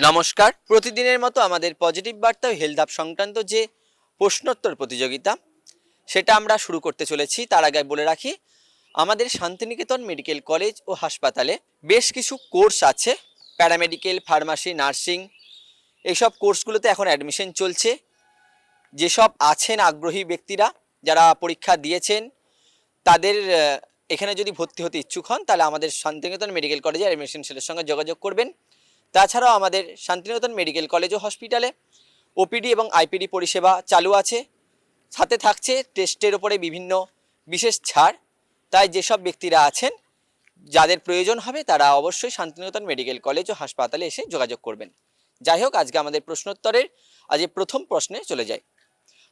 নমস্কার। প্রতিদিনের মতো আমাদের পজিটিভ বার্তা ও হেলথ আপ সংক্রান্ত যে প্রশ্নোত্তর প্রতিযোগিতা সেটা আমরা শুরু করতে চলেছি। তার আগে বলে রাখি, আমাদের শান্তিনিকেতন মেডিকেল কলেজ ও হাসপাতালে বেশ কিছু কোর্স আছে। প্যারামেডিক্যাল, ফার্মাসি, নার্সিং, এইসব কোর্সগুলোতে এখন অ্যাডমিশন চলছে। যেসব আছেন আগ্রহী ব্যক্তিরা যারা পরীক্ষা দিয়েছেন, তাদের এখানে যদি ভর্তি হতে ইচ্ছুক হন তাহলে আমাদের শান্তিনিকেতন মেডিকেল কলেজে অ্যাডমিশন সেলের সঙ্গে যোগাযোগ করবেন। তাছাড়াও আমাদের শান্তিনিকেতন মেডিকেল কলেজ ও হসপিটালে ওপিডি এবং আইপিডি পরিষেবা চালু আছে। সাথে থাকছে টেস্টের ওপরে বিভিন্ন বিশেষ ছাড়। তাই যেসব ব্যক্তিরা আছেন যাদের প্রয়োজন হবে তারা অবশ্যই শান্তিনিকেতন মেডিকেল কলেজ ও হাসপাতালে এসে যোগাযোগ করবেন। যাই হোক, আজকে আমাদের প্রশ্নোত্তরের আজ প্রথম প্রশ্নে চলে যাই।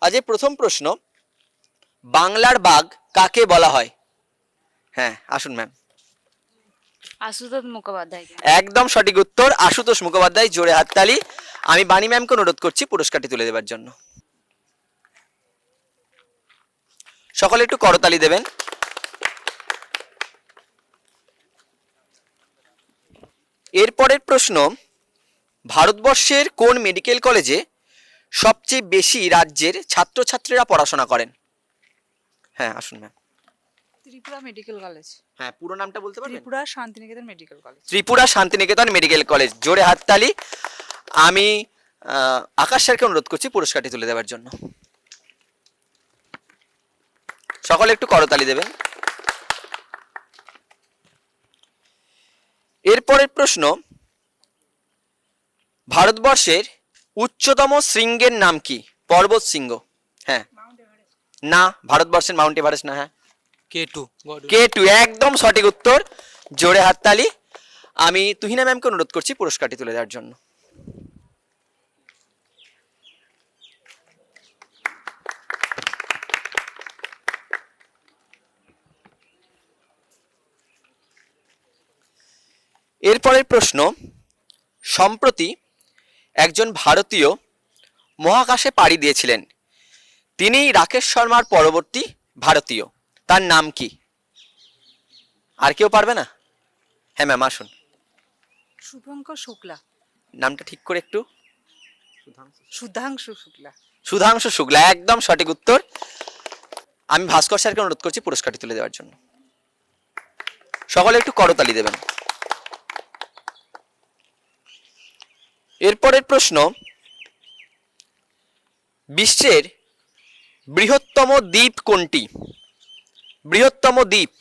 আজ প্রথম প্রশ্ন, বাংলার বাঘ কাকে বলা হয়? হ্যাঁ, আসুন ম্যাম। আশুতোষ মুখোপাধ্যায়। একদম সঠিক উত্তর, আশুতোষ মুখোপাধ্যায়। জোরে হাততালি। আমি বাণী ম্যামকে অনুরোধ করছি পুরস্কারটি তুলে দেওয়ার জন্য। সকলে একটু করতালি দেবেন। এরপরের প্রশ্ন, ভারতবর্ষের কোন মেডিকেল কলেজে সবচেয়ে বেশি রাজ্যের ছাত্রছাত্রীরা পড়াশোনা করেন? হ্যাঁ, আসুন ম্যাম। Tripura medical college. হ্যাঁ, পুরো নামটা বলতে পারবেন? Tripura Santiniketan medical college. Tripura Santiniketan medical college. জোরে হাততালি। আমি আকাশ স্যারকে অনুরোধ করছি পুরস্কারটি তুলে দেওয়ার জন্য। সকলে একটু করতালি দেবেন। এরপরের প্রশ্ন, ভারতবর্ষের উচ্চতম শৃঙ্গের নাম কি? পর্বত শৃঙ্গ। হ্যাঁ, না, ভারতবর্ষের মাউন্ট এভারেস্ট না। হ্যাঁ, K2। একদম সঠিক উত্তর। জোরে হাততালি। আমি তুহিনা ম্যামকে অনুরোধ করছি পুরস্কারটি তুলে দেওয়ার জন্য। এরপরের প্রশ্ন, সম্প্রতি একজন ভারতীয় মহাকাশে পাড়ি দিয়েছিলেন। তিনি রাকেশ শর্মার পরবর্তী ভারতীয়। তার নাম কি? আর কেউ পারবে না? হ্যাঁ ম্যাম, আসুন। শুভঙ্কর শুক্লা। নামটা ঠিক করে একটু। সুধাংশু শুক্লা। সুধাংশু শুক্লা। একদম সঠিক উত্তর। আমি ভাস্কর স্যারকে অনুরোধ করছি পুরস্কারটি তুলে দেওয়ার জন্য। সকলে একটু করতালি দেবেন। এরপরের প্রশ্ন, বিশ্বের বৃহত্তম দ্বীপ কোনটি? বৃহত্তম দ্বীপ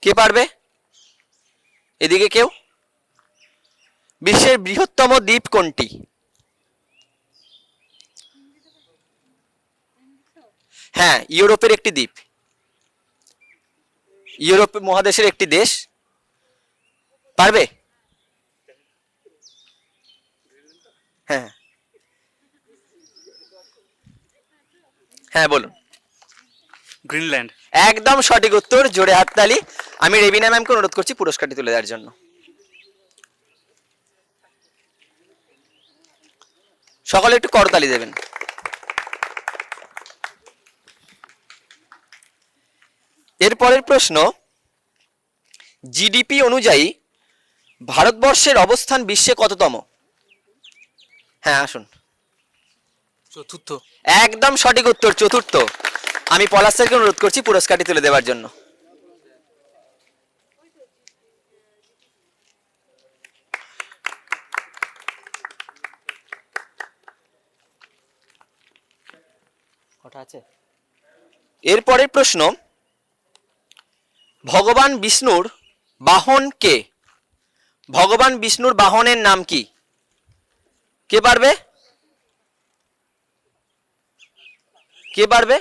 কে পারবে? এদিকে কেউ? বিশ্বের বৃহত্তম দ্বীপ কোনটি? হ্যাঁ, ইউরোপের একটি দ্বীপ, ইউরোপ মহাদেশের একটি দেশ। পারবে? হ্যাঁ হ্যাঁ, বলুন। গ্রিনল্যান্ড। একদম সঠিক উত্তর। জোরে হাততালি। আমি রেবিনা ম্যামকে অনুরোধ করছি পুরস্কারটি তুলে দেওয়ার জন্য। সকলে একটু করতালি দেবেন। এরপরের প্রশ্ন, জিডিপি অনুযায়ী ভারতবর্ষের অবস্থান বিশ্বে কততম? হ্যাঁ, আসুন। চতুর্থ। একদম সঠিক উত্তর, চতুর্থ। আমি পলাশ স্যারকে অনুরোধ করছি পুরস্কারটি তুলে দেওয়ার জন্য। এরপরের প্রশ্ন, ভগবান বিষ্ণুর বাহন কে? ভগবান বিষ্ণুর বাহনের নাম কি? কে পারবে? কে পারবে?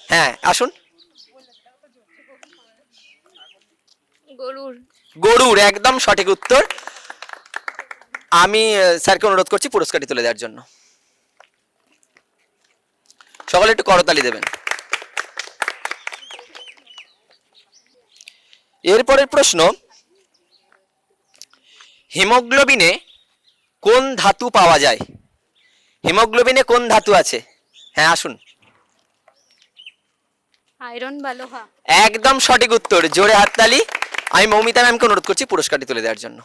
হ্যাঁ, আসুন। গরুর। গরুর। একদম সঠিক উত্তর। আমি স্যারকে অনুরোধ করছি পুরস্কারটি তুলে দেওয়ার জন্য। সকলে একটু করতালি দেবেন। এরপরের প্রশ্ন, হিমোগ্লোবিনে কোন ধাতু পাওয়া যায়? হিমোগ্লোবিনে কোন ধাতু আছে? হ্যাঁ, আসুন। আয়রন বা লোহা। একদম সঠিক উত্তর। জোরে হাততালি। আমি মৌমিতা ম্যামকে অনুরোধ করছি পুরস্কারটি তুলে দেওয়ার জন্য।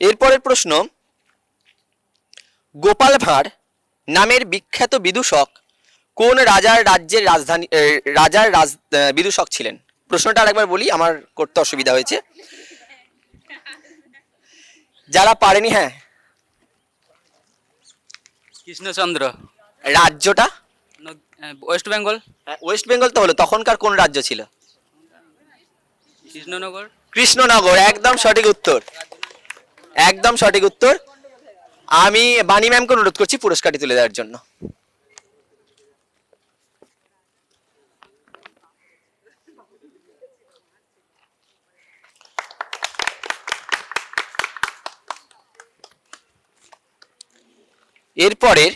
এরপরের প্রশ্ন, গোপাল ভাঁড় নামের বিখ্যাত বিদূষক কোন রাজার রাজ্যের রাজধানী বিদূষক ছিলেন? প্রশ্নটা আরেকবার বলি, আমার করতে অসুবিধা হয়েছে। যারা পারেনি, হ্যাঁ, কৃষ্ণচন্দ্র। রাজ্যটা? ওয়েস্ট বেঙ্গল। ওয়েস্ট বেঙ্গল তো হলো, তখনকার কোন রাজ্য ছিল? কৃষ্ণনগর। কৃষ্ণনগর, একদম সঠিক উত্তর, একদম সঠিক উত্তর। আমি বাণী ম্যামকে অনুরোধ করছি পুরস্কারটি তুলে দেওয়ার জন্য। এরপরের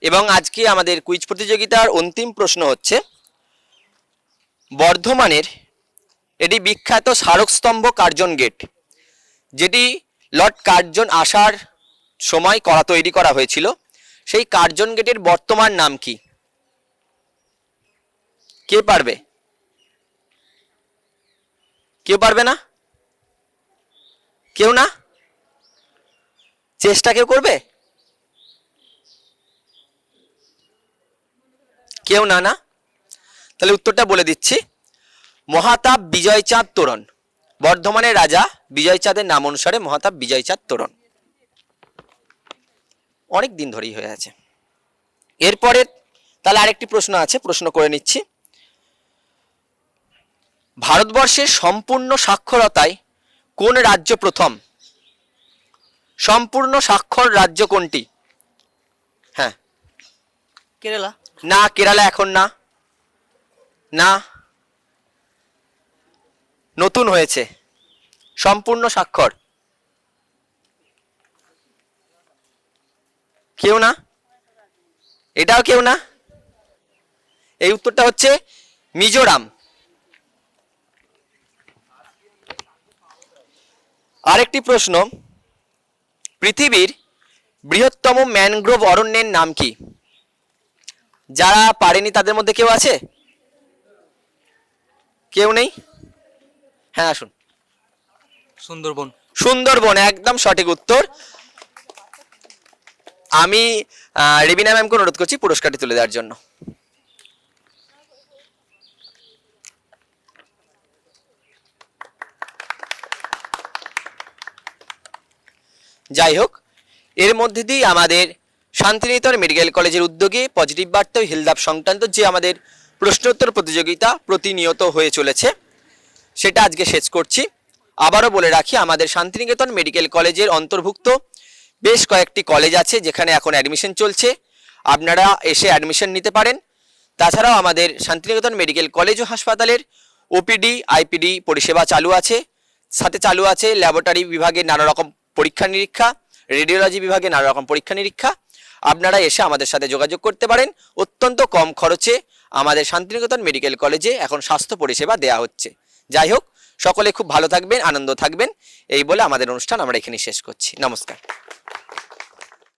এবং আজকে আমাদের কুইজ প্রতিযোগিতার অন্তিম প্রশ্ন হচ্ছে, বর্ধমানের এটি বিখ্যাত স্মারকস্তম্ভ কার্জন গেট, যেটি লর্ড কার্জন আসার সময় তৈরি করা হয়েছিল, সেই কার্জন গেটের বর্তমান নাম কি? কে পারবে? কেউ পারবে না? কেউ না? চেষ্টা কেউ করবে? কেউ না? না, তাহলে উত্তরটা বলে দিচ্ছি, মহাতাপ বিজয়চাঁদ তোরণ। বর্ধমানের রাজা বিজয়চাঁদের নাম অনুসারে মহাতাপ বিজয়চাঁদ তোরণ। অনেক দিন ধরেই হয়ে আছে। এরপরে তাহলে আরেকটি প্রশ্ন আছে, প্রশ্ন করে নিচ্ছি। ভারতবর্ষের সম্পূর্ণ সাক্ষরতায় কোন রাজ্য প্রথম? সম্পূর্ণ সাক্ষর রাজ্য কোনটি? হ্যাঁ, কেরালা। না, কেরালা এখন না, না, নতুন হয়েছে সম্পূর্ণ স্বাক্ষর। কেউ না? এটাও কেউ না? এই উত্তরটা হচ্ছে মিজোরাম। আরেকটি প্রশ্ন, পৃথিবীর বৃহত্তম ম্যানগ্রোভ অরণ্যের নাম কি? যারা পারেনি তাদের মধ্যে কেউ আছে? কেউ নেই? হ্যাঁ, আসুন। সুন্দরবন। সুন্দরবন, একদম সঠিক উত্তর। আমি রেবিনা ম্যামকে অনুরোধ করছি পুরস্কারটি তুলে দেওয়ার জন্য। যাই হোক, এর মধ্যে দিয়ে আমাদের শান্তিনিকেতন মেডিকেল কলেজের উদ্যোগে পজিটিভ বার্তা ও হেলথ সংক্রান্ত যে আমাদের প্রশ্নোত্তর প্রতিযোগিতা প্রতিনিয়ত হয়ে চলেছে, সেটা আজকে শেষ করছি। আবারও বলে রাখি, আমাদের শান্তিনিকেতন মেডিকেল কলেজের অন্তর্ভুক্ত বেশ কয়েকটি কলেজ আছে যেখানে এখন অ্যাডমিশন চলছে, আপনারা এসে অ্যাডমিশন নিতে পারেন। তাছাড়াও আমাদের শান্তিনিকেতন মেডিকেল কলেজ ও হাসপাতালের ওপিডি আইপিডি পরিষেবা চালু আছে, সাথে চালু আছে ল্যাবরেটরি বিভাগের নানা রকম পরীক্ষা নিরীক্ষা, রেডিওলজি বিভাগে নানা রকম পরীক্ষা নিরীক্ষা। আপনারা এসে আমাদের সাথে যোগাযোগ করতে পারেন। অত্যন্ত কম খরচে আমাদের শান্তিনিকেতন মেডিকেল কলেজে এখন স্বাস্থ্য পরিষেবা দেওয়া হচ্ছে। যাই হোক, সকলে খুব ভালো থাকবেন, আনন্দ থাকবেন, এই বলে আমাদের অনুষ্ঠান আমরা এখানে শেষ করছি। নমস্কার।